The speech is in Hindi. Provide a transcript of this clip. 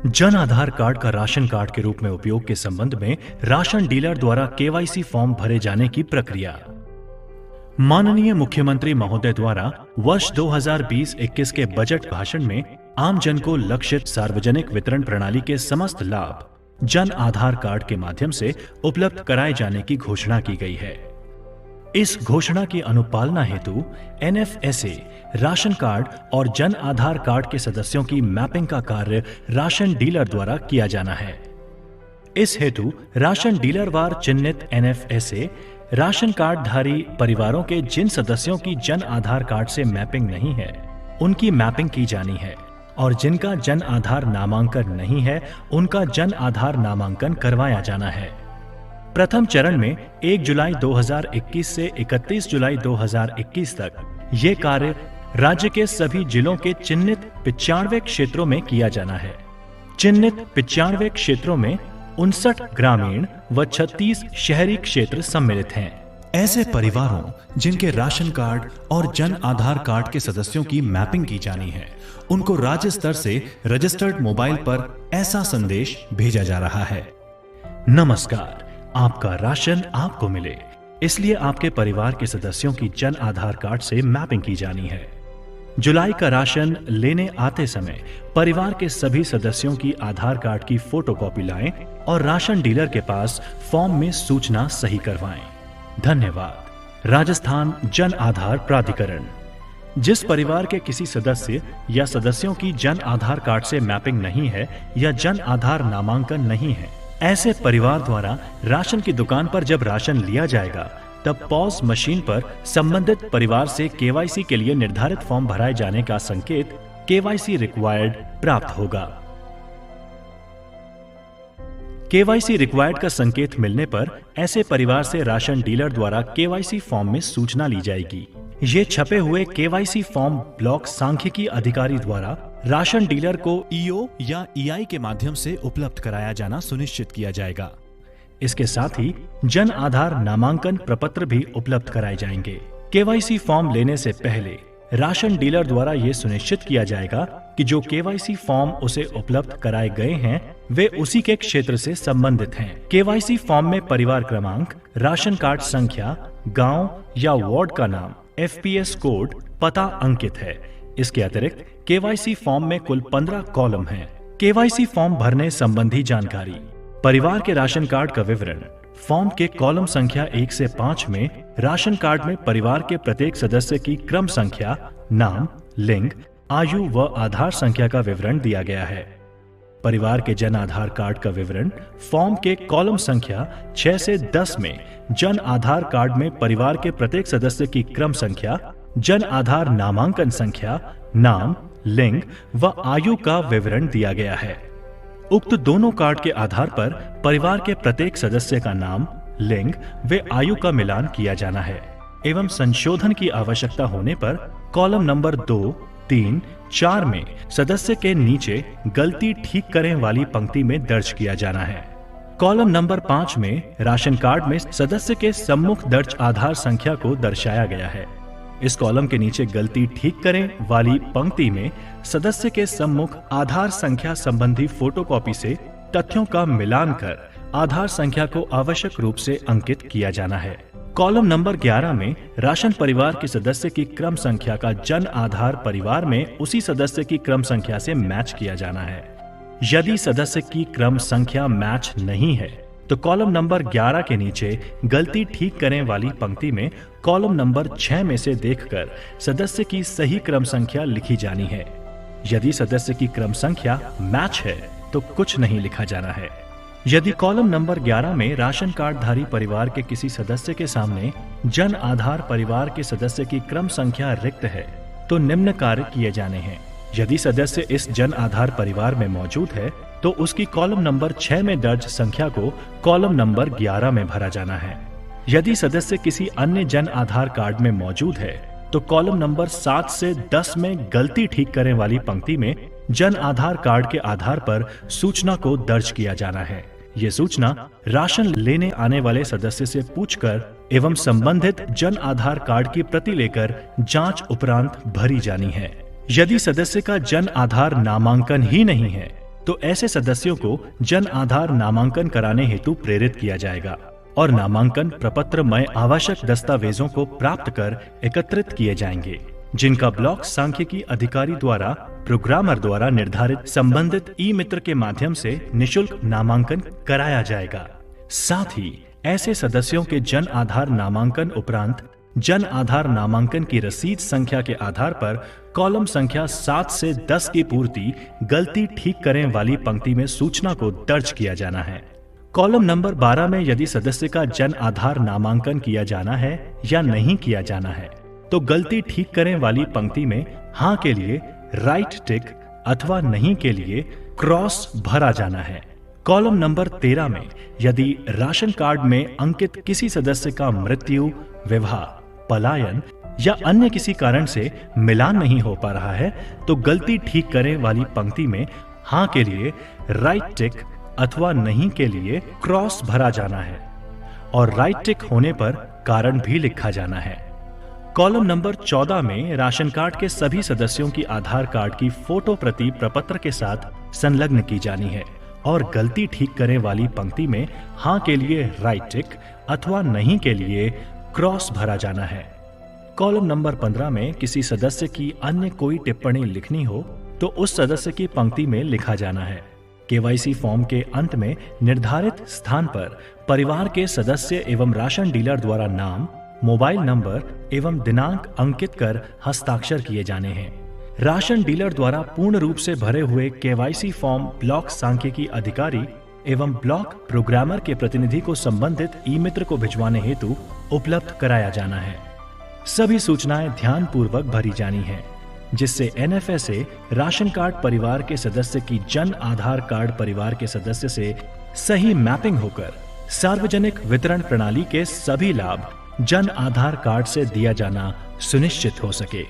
जन आधार कार्ड का राशन कार्ड के रूप में उपयोग के संबंध में राशन डीलर द्वारा केवाईसी फॉर्म भरे जाने की प्रक्रिया। माननीय मुख्यमंत्री महोदय द्वारा वर्ष 2020-21 के बजट भाषण में आम जन को लक्षित सार्वजनिक वितरण प्रणाली के समस्त लाभ जन आधार कार्ड के माध्यम से उपलब्ध कराए जाने की घोषणा की गई है। इस घोषणा की अनुपालना हेतु NFSA राशन कार्ड और जन आधार कार्ड के सदस्यों की मैपिंग का कार्य राशन डीलर द्वारा किया जाना है। इस हेतु राशन डीलर वार चिन्हित NFSA राशन कार्ड धारी परिवारों के जिन सदस्यों की जन आधार कार्ड से मैपिंग नहीं है, उनकी मैपिंग की जानी है और जिनका जन आधार नामांकन नहीं है, उनका जन आधार नामांकन करवाया जाना है। प्रथम चरण में 1 जुलाई 2021 से 31 जुलाई 2021 तक ये कार्य राज्य के सभी जिलों के चिन्हित 95 क्षेत्रों में किया जाना है। चिन्हित 95 क्षेत्रों में 59 ग्रामीण व 36 शहरी क्षेत्र सम्मिलित हैं। ऐसे परिवारों जिनके राशन कार्ड और जन आधार कार्ड के सदस्यों की मैपिंग की जानी है, उनको राज्य स्तर से रजिस्टर्ड मोबाइल पर ऐसा संदेश भेजा जा रहा है। नमस्कार, आपका राशन आपको मिले, इसलिए आपके परिवार के सदस्यों की जन आधार कार्ड से मैपिंग की जानी है। जुलाई का राशन लेने आते समय परिवार के सभी सदस्यों की आधार कार्ड की फोटोकॉपी लाएं और राशन डीलर के पास फॉर्म में सूचना सही करवाएं। धन्यवाद। राजस्थान जन आधार प्राधिकरण। जिस परिवार के किसी सदस्य या सदस्यों की जन आधार कार्ड से मैपिंग नहीं है या जन आधार नामांकन नहीं है, ऐसे परिवार द्वारा राशन की दुकान पर जब राशन लिया जाएगा तब पॉज मशीन पर संबंधित परिवार से केवाईसी के लिए निर्धारित फॉर्म भराए जाने का संकेत केवाईसी रिक्वायर्ड प्राप्त होगा। केवाईसी रिक्वायर्ड का संकेत मिलने पर ऐसे परिवार से राशन डीलर द्वारा केवाईसी फॉर्म में सूचना ली जाएगी। ये छपे हुए केवाईसी फॉर्म ब्लॉक सांख्यिकी अधिकारी द्वारा राशन डीलर को ईओ या ईआई के माध्यम से उपलब्ध कराया जाना सुनिश्चित किया जाएगा। इसके साथ ही जन आधार नामांकन प्रपत्र भी उपलब्ध कराए जाएंगे। केवाईसी फॉर्म लेने से पहले राशन डीलर द्वारा ये सुनिश्चित किया जाएगा कि जो केवाईसी फॉर्म उसे उपलब्ध कराए गए हैं वे उसी के क्षेत्र से संबंधित हैं। केवाईसी फॉर्म में परिवार क्रमांक, राशन कार्ड संख्या, गांव या वार्ड का नाम, FPS कोड, पता अंकित है। इसके अतिरिक्त केवाईसी फॉर्म में कुल 15 कॉलम हैं। केवाईसी फॉर्म भरने संबंधी जानकारी। परिवार के राशन कार्ड का विवरण। फॉर्म के कॉलम संख्या 1 से 5 में राशन कार्ड में परिवार के प्रत्येक सदस्य की क्रम संख्या, नाम, लिंग, आयु व आधार संख्या का विवरण दिया गया है। परिवार के जन आधार कार्ड का विवरण फॉर्म के कॉलम संख्या 6 से 10 में जन आधार कार्ड में परिवार के प्रत्येक सदस्य की क्रम संख्या, जन आधार नामांकन संख्या, नाम, लिंग व आयु का विवरण दिया गया है। उक्त दोनों कार्ड के आधार पर परिवार के प्रत्येक सदस्य का नाम, लिंग व आयु का मिलान किया जाना है एवं संशोधन की आवश्यकता होने पर कॉलम नंबर 2, 3, 4 में सदस्य के नीचे गलती ठीक करें वाली पंक्ति में दर्ज किया जाना है। कॉलम नंबर 5 में राशन कार्ड में सदस्य के सम्मुख दर्ज आधार संख्या को दर्शाया गया है। इस कॉलम के नीचे गलती ठीक करें वाली पंक्ति में सदस्य के सम्मुख आधार संख्या संबंधी फोटोकॉपी से तथ्यों का मिलान कर आधार संख्या को आवश्यक रूप से अंकित किया जाना है। कॉलम नंबर 11 में राशन परिवार के सदस्य की क्रम संख्या का जन आधार परिवार में उसी सदस्य की क्रम संख्या से मैच किया जाना है। यदि सदस्य की क्रम संख्या मैच नहीं है तो कॉलम नंबर 11 के नीचे गलती ठीक करें वाली पंक्ति में कॉलम नंबर 6 में से देखकर सदस्य की सही क्रम संख्या लिखी जानी है। यदि सदस्य की क्रम संख्या मैच है तो कुछ नहीं लिखा जाना है। यदि कॉलम नंबर 11 में राशन कार्ड धारी परिवार के किसी सदस्य के सामने जन आधार परिवार के सदस्य की क्रम संख्या रिक्त है तो निम्न कार्य किए जाने हैं। यदि सदस्य इस जन आधार परिवार में मौजूद है तो उसकी कॉलम नंबर 6 में दर्ज संख्या को कॉलम नंबर 11 में भरा जाना है। यदि सदस्य किसी अन्य जन आधार कार्ड में मौजूद है तो कॉलम नंबर 7 से 10 में गलती ठीक करें वाली पंक्ति में जन आधार कार्ड के आधार पर सूचना को दर्ज किया जाना है। ये सूचना राशन लेने आने वाले सदस्य से पूछकर एवं संबंधित जन आधार कार्ड की प्रति लेकर जांच उपरांत भरी जानी है। यदि सदस्य का जन आधार नामांकन ही नहीं है तो ऐसे सदस्यों को जन आधार नामांकन कराने हेतु प्रेरित किया जाएगा और नामांकन प्रपत्र में आवश्यक दस्तावेजों को प्राप्त कर एकत्रित किए जाएंगे, जिनका ब्लॉक सांख्यिकी अधिकारी द्वारा प्रोग्रामर द्वारा निर्धारित संबंधित ई मित्र के माध्यम से निशुल्क नामांकन कराया जाएगा। साथ ही ऐसे सदस्यों के जन आधार नामांकन उपरांत जन आधार नामांकन की रसीद संख्या के आधार पर कॉलम संख्या 7 से 10 की पूर्ति गलती ठीक करें वाली पंक्ति में सूचना को दर्ज किया जाना है। कॉलम नंबर 12 में यदि सदस्य का जन आधार नामांकन किया जाना है या नहीं किया जाना है तो गलती ठीक करें वाली पंक्ति में हाँ के लिए राइट टिक अथवा नहीं के लिए क्रॉस भरा जाना है। कॉलम नंबर 13 में यदि राशन कार्ड में अंकित किसी सदस्य का मृत्यु, विवाह, पलायन या अन्य किसी कारण से मिलान नहीं हो पा रहा है तो गलती ठीक करें वाली पंक्ति में हाँ के लिए राइट टिक अथवा नहीं के लिए क्रॉस भरा जाना है और राइट टिक होने पर कारण भी लिखा जाना है। कॉलम नंबर 14 में राशन कार्ड के सभी सदस्यों की आधार कार्ड की फोटो प्रति प्रपत्र के साथ संलग्न की जानी है और गलती ठीक करें वाली पंक्ति में हाँ के लिए राइट टिक अथवा नहीं के लिए क्रॉस भरा जाना है। कॉलम नंबर 15 में किसी सदस्य की अन्य कोई टिप्पणी लिखनी हो तो उस सदस्य की पंक्ति में लिखा जाना है। केवाईसी फॉर्म के अंत में निर्धारित स्थान पर परिवार के सदस्य एवं राशन डीलर द्वारा नाम, मोबाइल नंबर एवं दिनांक अंकित कर हस्ताक्षर किए जाने हैं। राशन डीलर द्वारा पूर्ण रूप से भरे हुए केवाईसी फॉर्म ब्लॉक सांख्यिकी अधिकारी एवं ब्लॉक प्रोग्रामर के प्रतिनिधि को संबंधित ई मित्र को भिजवाने हेतु उपलब्ध कराया जाना है। सभी सूचनाएं ध्यान पूर्वक भरी जानी हैं, जिससे एनएफएसए राशन कार्ड परिवार के सदस्य की जन आधार कार्ड परिवार के सदस्य से सही मैपिंग होकर सार्वजनिक वितरण प्रणाली के सभी लाभ जन आधार कार्ड से दिया जाना सुनिश्चित हो सके।